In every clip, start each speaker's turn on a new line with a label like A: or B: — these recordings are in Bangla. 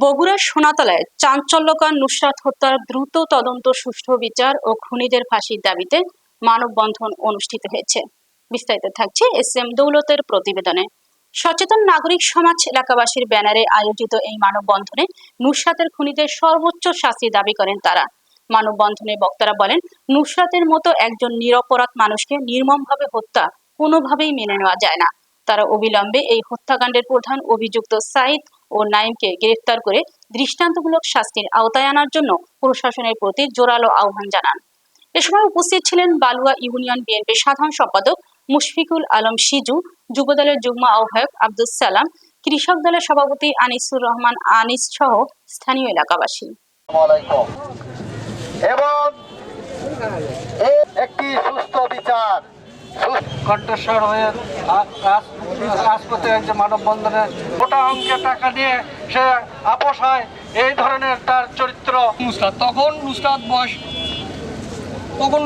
A: বগুড়ার সোনাতলায় চাঞ্চল্যকর নুসরাত হত্যার দ্রুত তদন্ত, সুষ্ঠু বিচার ও খুনিদের ফাঁসির দাবিতে মানববন্ধন অনুষ্ঠিত হয়েছে। বিস্তারিত থাকছে এস.এম. দৌলতের প্রতিবেদনে। সচেতন নাগরিক সমাজ এলাকাবাসীর ব্যানারে আয়োজিত এই মানববন্ধনে নুসরাতের খুনিদের সর্বোচ্চ শাস্তি দাবি করেন তারা। মানববন্ধনে বক্তারা বলেন, নুসরাতের মতো একজন নিরপরাধ মানুষকে নির্মমভাবে হত্যা কোনোভাবেই মেনে নেওয়া যায় না। তারা অবিলম্বে এই হত্যাকাণ্ডের প্রধান অভিযুক্ত সাইদ ও নাইমকে গ্রেফতার করে দৃষ্টান্তমূলক শাস্তির আওতায় আনার জন্য প্রশাসনের প্রতি জোরালো আহ্বান জানান। এ সময় উপস্থিত ছিলেন বালুয়া ইউনিয়ন বিএনপির সাধারণ সম্পাদক মুশফিকুল আলম সিজু, যুবদলের যুগ্ম আহ্বায়ক আব্দুস সালাম, কৃষক দলের সভাপতি আনিসুর রহমান আনিস সহ স্থানীয় এলাকাবাসী।
B: এবং একটি সুস্থ বিচার কণ্ঠস্বর হয়ে রাজপথে যে মানববন্ধনে মোটা অঙ্কের টাকা নিয়ে সে আপোষ হয়, এই ধরনের তার চরিত্র।
C: তখন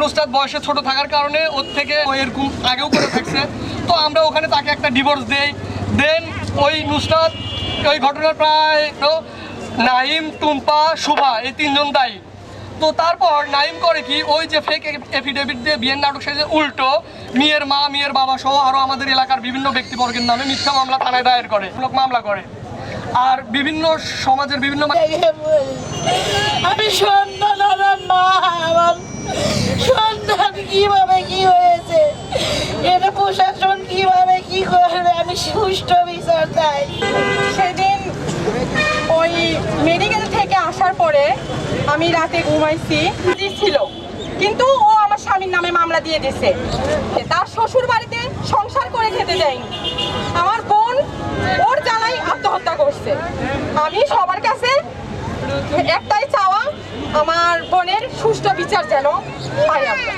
C: নুসরাত বয়সে ছোট থাকার কারণে ওর থেকে এরকম আগেও করে থাকছে। তো আমরা ওখানে তাকে একটা ডিভোর্স দেই। দেন ওই নুসরাত ওই ঘটনার প্রায় নাইম, টুম্পা, শুভা এই তিনজন দায়ী। তো তারপর নাইম করে কি, ওই যে ফেক এফিডেভিট দিয়ে বিয়ের নাটক সেজে উল্টো মেয়ের মা, মেয়ের বাবা সহ আরও আমাদের এলাকার বিভিন্ন ব্যক্তিবর্গের নামে মিথ্যা মামলা থানায় দায়ের করে, মামলা করে। আর বিভিন্ন সমাজের বিভিন্ন
D: আমি সন্তান, আমার মা, আমার সন্তান কিভাবে কি হয়েছে, এটা প্রশাসন কিভাবে কি করবে, আমি সুষ্ঠু বিচার চাই।
E: সেদিন ওই মেডিকেল থেকে আসার পরে আমি রাতে ঘুমাইছি ছিল, কিন্তু ও আমার স্বামীর নামে মামলা দিয়ে দিছে। তার শ্বশুর বাড়িতে সংসার করে খেতে যায়নি। আমার বোন ওর জ্বালাই আত্মহত্যা করছে। আমি সবার কাছে একটাই চাওয়া, আমার বোনের সুষ্ঠু বিচার যেন পাই আমরা।